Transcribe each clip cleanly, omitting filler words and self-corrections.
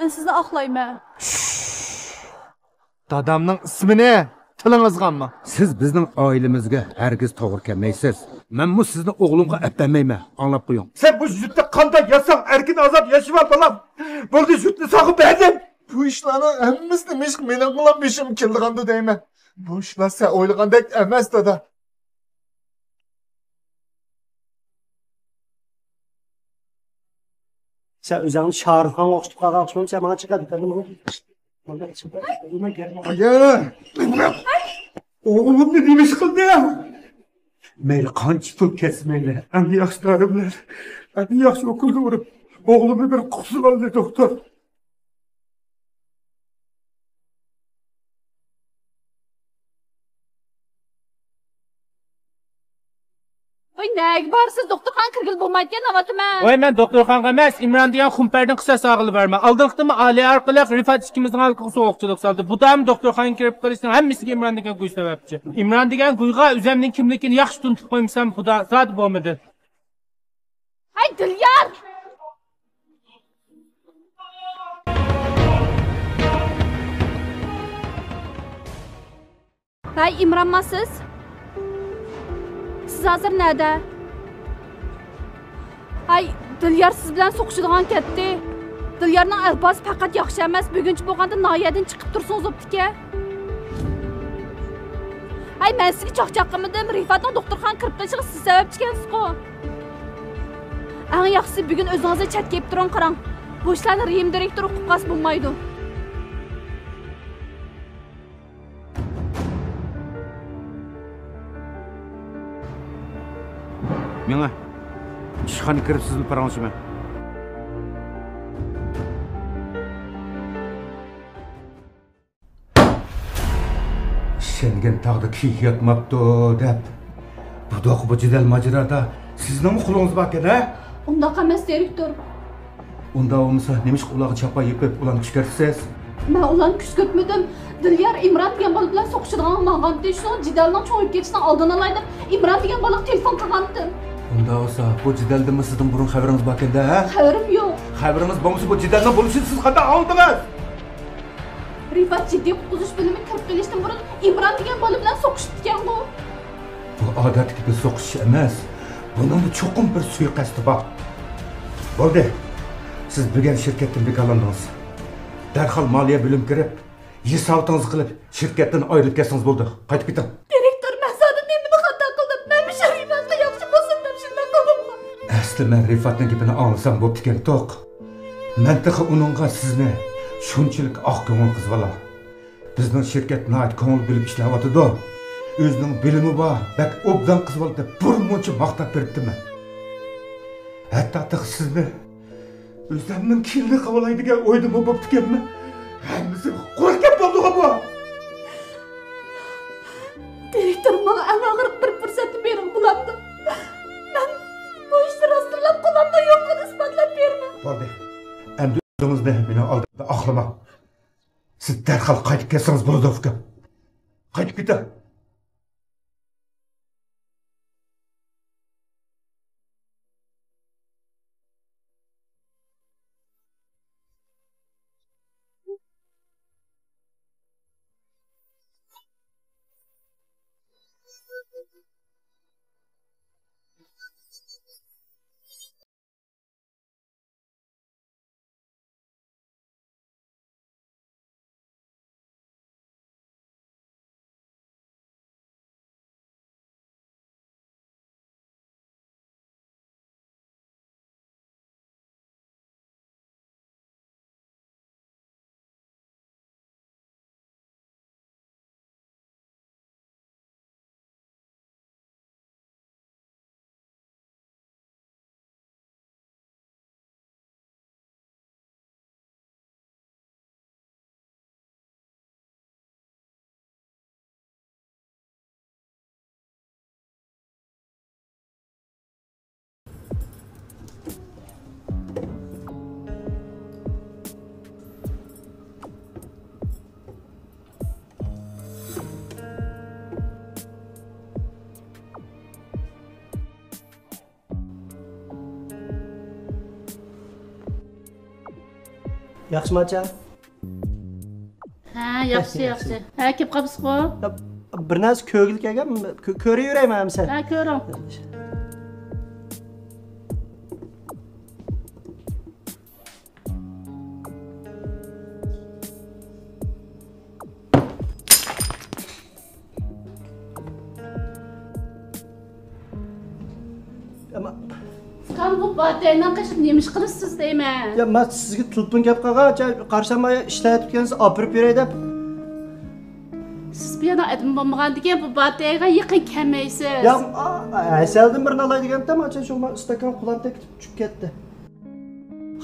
Ben sizni oqlayman. Dadamning ismi ne? Tilingizganmi? Siz bizning oilamizga hargiz to'g'ri kelmaysiz. Men sizni o'g'limga aptamayman. Anlab qo'ying. Sen bu jutda qanday yasan erkin azap yaşıp al balam. Bo'ldi jutni sog'ib berdim. Bu ishlarni hammasini mishq mening bilan beshim kelgandi deyman. Bu ishlar sen o'ylagandek emas dada. Sen o'zingni Shohrixon o'xshatib qolgan sen menga chiqadi. Aya. Oğlum ne demiş kıldı ya? Mayli qancha pul kesmayli. En yaxshilari bilan. En yaxshi okulga urib. Oğlumu bir qusib oldi doktor. Voy, nega borsiz? Doktorxona kirgil bo'lmaydigan navbatman. Voy, men doktorxonaga emas, Imron degan xumpardan qissasi og'ilib berman. Oldinqitimi Ali orqali Rifat ikkimizning halqiga sovuqchilik soldi. Bu ham doktorxonaga kirib qolishning hammasiga Imron degan guy sababchi. Imron degan guyga o'zimning kimligini yaxshi tuntib qo'ymsam, xudo zot bo'lmadi. Hay, Dilyar! Hay, Imronmisiz? Siz hozir nerede? Hay, Dilyar siz bilan so'qishadigan ketdi. Dilyarning ahvozi faqat yaxshi emas, bugunchi bo'lganda noyadan chiqib tursangiz bo'pti-ku. Hay, men sizga chaqchaq qilmadim. Rifatning doktorxonaga kirib kelishiga siz sababchi ekansiz-ku. Eng yaxshisi bugun o'zingizga chat kelib turing, qarang. Bu ishlarni Rim direktori o'qib qolsa bo'lmaydi. Menga ishxona kirib sizni parangizni. Sengen tağda kiyik yatmaptı deb. Bu jidal majrada sizning qo'lingiz bor-ku, ha? Undoq emas, direktor. Unda olmasa nemish qulog'i chapa yepib ularni kuchkarsiz. Men ularni kuchkirtmadim. Dilyar Imron degan bola bilan so'qishadigan ma'g'andi, shuni jidalning cho'yib ketishidan oldini olaydim. Imron degan bolaga telefon qilgandim. Unda olsa bu jidalda sizning burun xabaringiz bor-ku, ha? Xabarim yo'q. Xabaringiz bo'lmasa bu jidalning bo'lishini siz qanday oldingiz? Rifat jiddiy qutqizish bo'limiga kirib kelishdan burun Imron degan bola bilan so'qishdi ekan-ku. Bu odatdagi bir so'qish emas. Buning cho'qim bir suiqasdi bor. Bo'ldi. Siz bilgan shirkatdan bekorlandingiz. Darhol moliya bo'lim kirib, hisobotingizni qilib, shirkatdan ayrilib ketsangiz bo'ldi. Qaytib keting. Direktor, men sizdan nimani xato qildim? Men bu Rifatga yaxshi bo'lsin deb shunday qildim. Asli men Rifatning gapini anglasam bo'pti ekan, to'q. Mantiqi uningga sizni shunchalik oq ko'ngil qiz bola. Bizning shirkat nayt ko'ngil bilib ishlayotdi. O'zining bilimi bor, bak obdan qiz bola deb bir muncha maqtab beribdiman. Hatto sizni o'zimning kelini qavolaydigan o'ydim bo'pti ekanmi? Hammasi qo'rqib bo'ldi-ku bu. Direktor, menga eng og'ir bir fursatni bering bo'lamdi. Men bu ishni rostlab qo'limda yo'qligini isbotlab beraman. Bo'ldi. Endi o'zingizni meni oldimda oqlama. Siz darhol qaytib kelsangiz bo'ladi, uka. Qaytib keting. Yaxşımı acha? Ha, yaxshi. Ha, kelib qolibsiz-ku? Bir narsa ko'ngil kelganmi? Ko'raverayman sen. Ha, ko'ring. Ama Qan bu bataydan qishib nima ish qilasiz deyman. ya men sizga tulpun gap qilgan, qarshamay ishlatib kelsangiz opirib beray deb. Siz bu yerdan aytib bo'lmagandikan bu batayga yaqin kelmaysiz. Ya asaldan birini olay degandim, acha shu stakan qulam tekib tushib ketdi.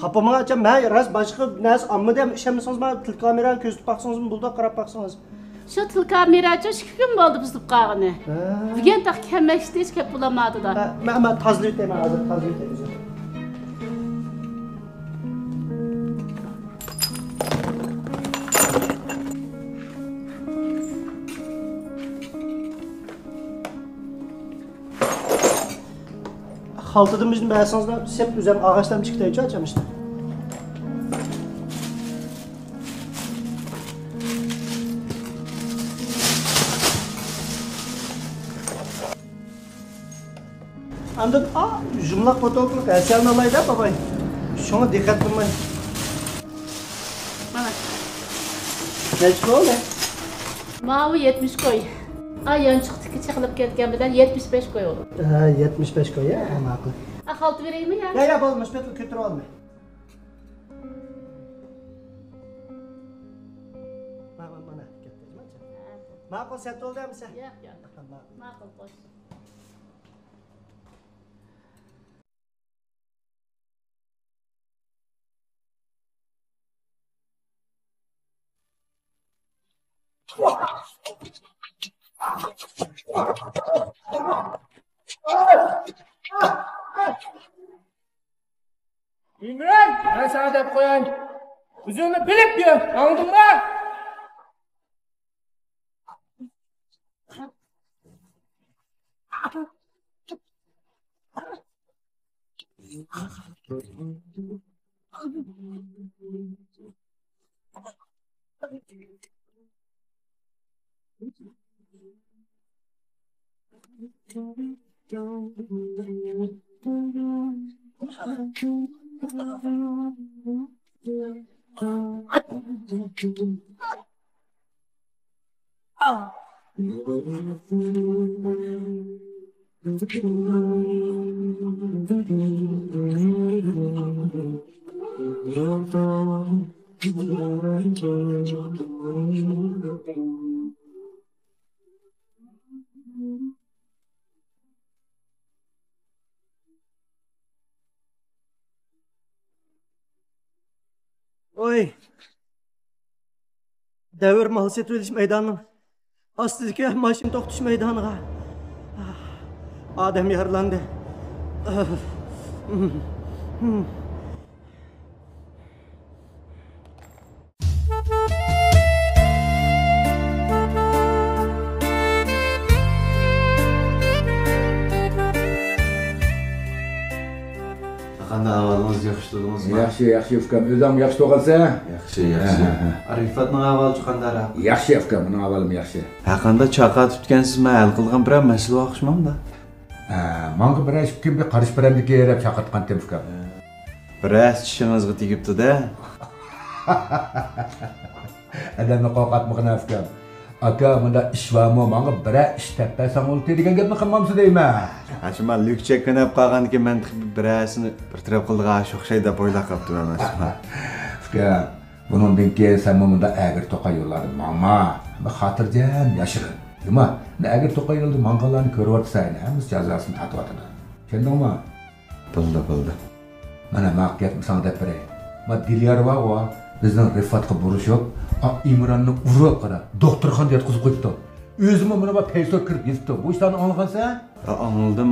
Xapama acha men ras boshqa narsa amma deb ishamasangiz men til kamerani ko'zitib baqsangiz bulda qarab baqsangiz. Shu til kamerachi 2 kun bo'ldi biz qolgani. Bugun taq kelmashdi hech kelib bo'lmadi-da. Men tozalab o'tayman, hozir tozalab o'tayman. Xaltadan bizni bəsanızda sep üzəm ağaçdan çıxdayıcı açamışdı. Andan jumlaq fotoğraflıq əsalını alaydı babay. Şuna dikkat qılmayın. Mana. Neçə oldu? Mavi 70 qoy. Ay yanchiqdiki chiqilib ketgan bilan 75 qo'y olur. 75 qo'y, ma'qul. Xalta beraymi ya? Ya bo'lmas, bet ko'tarib olmay. Mana ketdingmi? Ma'qul set oldimi sen? Yo'q. Ma'qul qo'sh. İmran, ben sana dep koyayım. Üzümü bilip yiyin, anladın mı? Oy. Devir mal setiliş meydanının astidagi mashin to'xtish maydoniga. Odam yaralandi. Qanday ahvolingizga yaxshidingizmi? Yaxshi ukam, o'zim yaxshi to'g'ilsa? Yaxshi. Rifatning ahvoli qanday? Yaxshi ukam, mening ahvolim yaxshi. Haqanda chaqa tutgansiz, men hal qilgan bir masala o'qishmamda. Menga bir ish kim bir qarish birandiki deb chaqirtgan tem ukam. Biroz tishingizga tegibdi-da. Adamni qo'rqatmoqni ukam. Aka, bunda ish bormi? Menga bir ish tapasam bo'ldi degan gapni qilmamsiz deyman. Acha men lükchekni deb qolganki, men birasini bir taraf qilgan o'xshay deb o'ylab qolibman. Ukam, bundan keyin sen bunda agir to'qa yo'lladim. Mama, bir xotirjam yashirin. Nima? Agir to'qa yo'lda manqallarni ko'rib o'tsayn, hammasi jazosini tatib o'tadi. Tushundingmi? Bildi. Mana maqiyat misol deb beray. Ma Dilyarova va bizning Rifatga burishib, İmran'ni urib qara, doktorxonaga yetkazib qo'yibdi. O'zim mana bu paysor kirib yetdi. Bu ishlarni anglagansan? Anladım.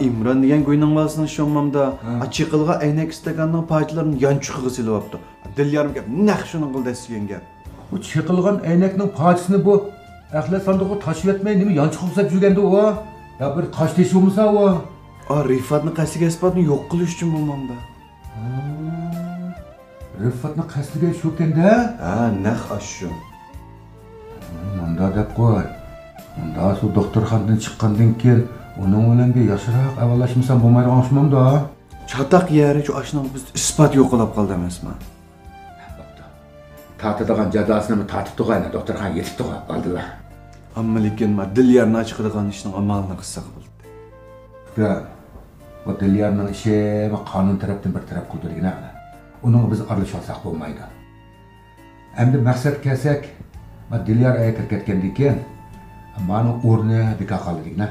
İmran degan qo'yning bolasini shomamda achiqilgan aynak stakanning parchalarini yanchiqqa silyapti. Dilyarim gap, naq shuni qildi degan gap. Bu chiqilgan aynakning parchasini bu axlat sandiqqa tashib etmay nima yanchiqqa qilib yurganda u? Ya bir tosh tesh bo'lmasa u? Rifatni qaysiga isbotni yo'q qilish uchun bo'lmamda. Rıfat'ın qasdiga shu ekanda. Ha, naq aşşu. Munda deb qo'y. Munda shu doktorxonadan chiqqandan keyin uning bilan bir yaxshiroq avallashmasam bo'lmaydigan o'xshamamda. Çatak yeri şu aşının biz ispat yo'qolab qoldi emasmi? Tatadigan jazosini tatib turg'ayni doktorxona yetib turib qoldilar. Amma lekin Dilyarni chiqadigan ishning amalini qilsak bo'ldi. Bu Dilyarning ishi qonun tarafdan bir taraf qildirgina. Uning biz aralashasak bo'lmaydi. Endi maqsad kelsak, Dilyar aya kirib ketgandan keyin mani o'rni bekor qoldirgina.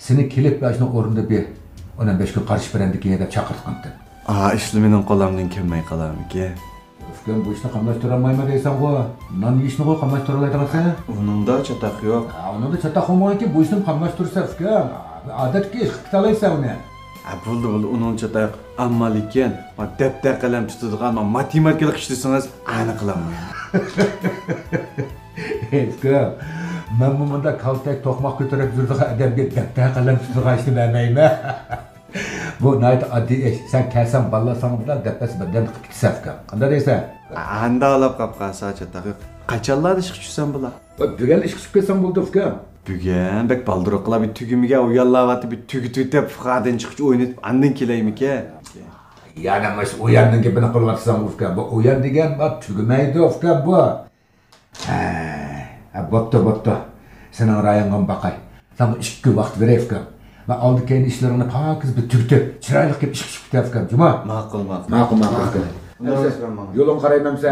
Seni kelib bashni o'rnida bir 15 kun qarshi berandiki deb chaqirtqandim. İşli mening qo'limdan kelmay qolarmiki? Ufkan bu ishni qamlashtirib olmayman deysan ku. Non yeyishni qo'y qamlashtirib oladigansan. Uningda çatak yo'q. Uningda chatoq bo'lmayki, bu ishni qamlashtirsa Ufkan. Odatga ish qitalaysan uni. Bo'ldi, uning çatak. Amma lekin depter qalam tutadigan matematikalik ish desangiz aniqlamayman. Ufkan, men bunda kaltak to'qmoq ko'tarib yuradigan odamga depter qalam tutadigan ishni bilmayman. Bu nayt oddiy ish. Sen kelsan ballasan bilan deppas birdan qilib ketsan Ufkan. Qanday deysan? Anda olib qolib qolsa çatak. Qachonlar ish tushsam bo'lar? Bugun ish qilib ketsam bo'ldi Ufkan. Bugun bek baldiroqla bir tugimiga uyallavatı bir tugitib fuqadan chiqib o'ynatib andan kelaymiki? Yana mas o'yanning gapini qilyapsan Ufkan. Bu o'yan degan tugamaydi Ufkan bu. Bo'pti. Sening ra'yingga boqay. Sen 2 vaqt beray Ufkan. Va oldi keyin ishlarini pokiz bir tugitib, chiroyli qilib ish qilib ketay Ufkan. Juma. Ma'qul. Ma'qul Ufkan. Yo'lin qaraymansa,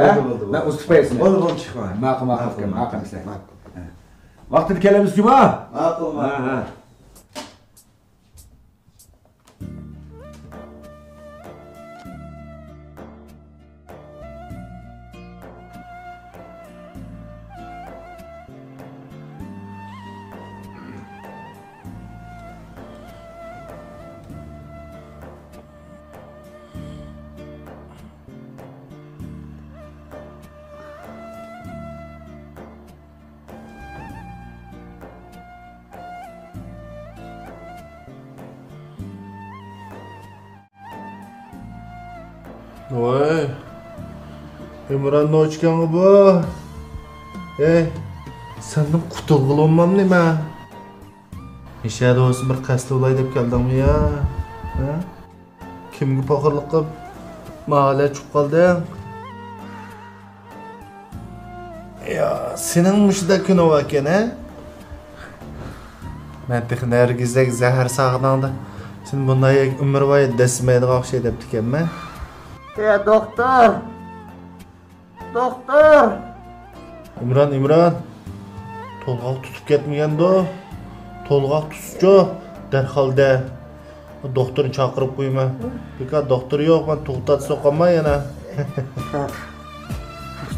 men ustupaysan. Bo'ldi, chiqma. Ma'qul Ufkan. Vaqtida kelamiz Juma. Ma'qul. Voy. Imron nochkangi bu. Senden qutulg'il olmam nima? Nishada o'zi bir qasd olay deb keldingmi ya? Kimga poxirlik qilib mahalla chiqib qolding? Ya, sening mushida kunov ekan, ha? Men texnargizdagi zahar sog'dingda. Sen bunday umrvoy desmaydigan o'xshay deb tikanman. Ya doktor. Doktor. İmron. To'lg'oq tutib ketmaganda. To'lg'oq tutishcho darholda doktorni chaqirib qo'yman. Bekor doktor yo'q, men to'xtatib so'qaman yana.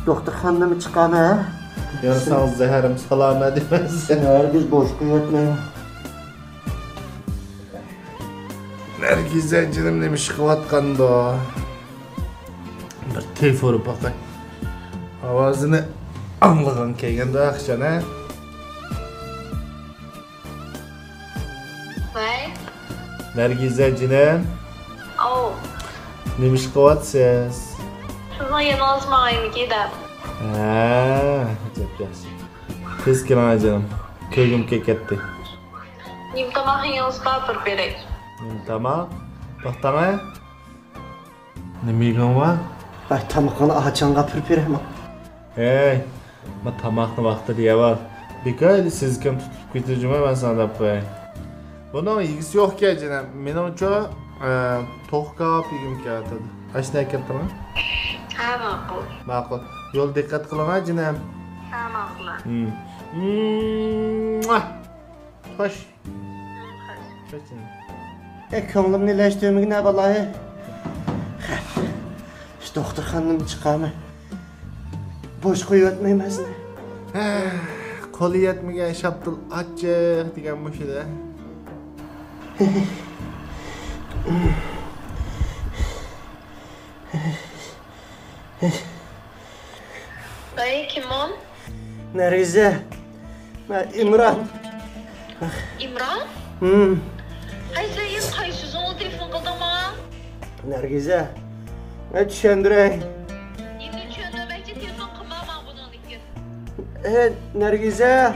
Doktorxonadan chiqaman, ha? Yana sen zaharim salomat emas. Nargiz bosh qo'yatmayman. Nargiz jinim nima ish qilayotganda? Bir telefonu bakay. Ovozini anglagan kelganda yaxshan, ha? Vay. Nargiz jinim. Oh. Nima ish qilyapsiz? Shunga yozmaymi deb. Yaxshi. Tez keling jinim. Ko'nglim ketdi. Nimtomahingiz papir beray. Tamam. To'xtama. Nima yegan va? Ay tamoqni açanga pir-piraman. Hey, men tamoqni vaqtida yeyman. Bekayli siz kim tutib ketijimay men sana deb qo'yay. Buning yigisi yo'q-ku jinim. Menimcha to'xtab yegim keladi. Ashna keltimi? Ha, ma'qul. Ma'qul. Yo'l diqqat qiling jinim. Ha, ma'qul. Xo'sh. Ko'nglimni ilashtirmagin vallahi. Doktorxonadan chiqaman. Bosh qo'yotmayman sizni. Qo'li yetmagan Shabdul achchiq degan mushida. Vay, kimon? Nariza. Men Imron. Imron? Qaysi o'zing telefon qildingmi? Nargiza. Men tushundiray. Nergize.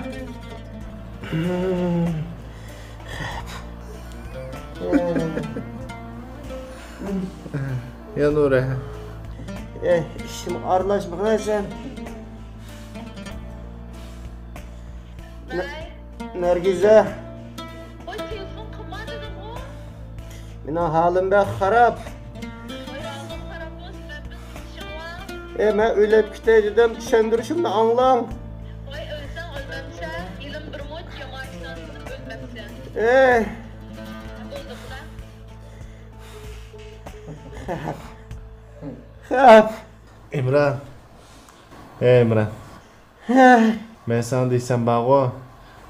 Ya Nure. İşim arlaşmak ne sen? Nergize. Oy telefon qilma dedim o. Meni halim be harap. Ayağım qarab bo'lsin, biz ishim bor. Men o'ylab ketay dedim, tushuntirishimni anglang. Voy o'lsang o'lmamsan, ilim bir mo'j jamoatdan o'lmamsan. Bo'ldi bular. İmran. İmran. Ben sana deysem bağı,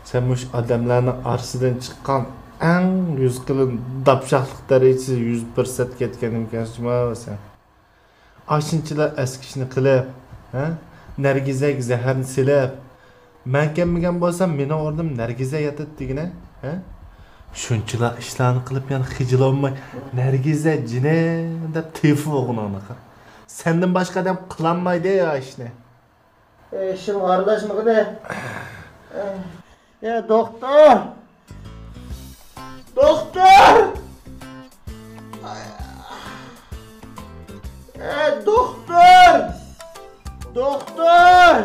sen bu adamların arasından çıkan en yüz kılın dapşaklık derecesi 100% ketken imkansız mı sen? Aşınçılar eskişini kılıp, Nergize zehrini silip, ben gelmegen bolsam meni ordım Nergize yatıp digine, şunçılar işlerini kılıp yani hicil olmay, Nergize cine dep teyfi oğun onu. Senden başka adam kılanmaydı ya işine. İşim arlaşmak ne? Ya doktor! Doktor! Doktor! Doktor!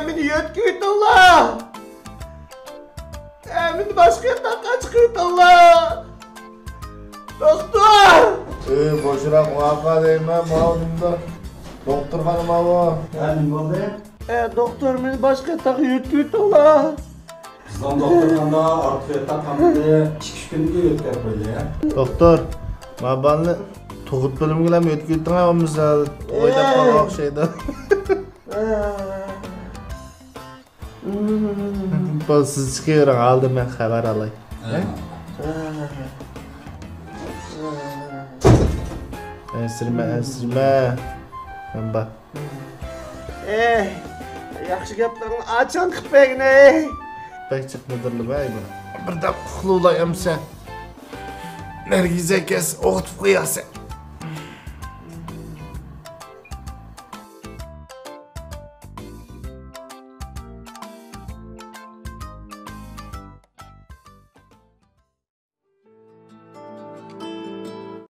Meni yetkiydilar! Meni başka yerden çıkırdılar! Doktor! Boşuna muhakkak değmem mağdumda. Doktor hanım abi. Yani oldu? Doktor beni başka yerden yetkiydilar! Bizden doktorxana artıq yataqxanada 2-3 kun ötkəb böyle ya. Doktor, mabanlı toğut bölümgülem ötküldün ama misal oydap kalmak şeyden. Bu siz çıkıyorum aldım ben haber alayım. Esirme. Ben bak. Yaxşı gaplarni açan qıpegini. Pek çıkmadırlı bey bana. Bir de kuxlulayım sen. Nergize kes, oğutup kıyasın.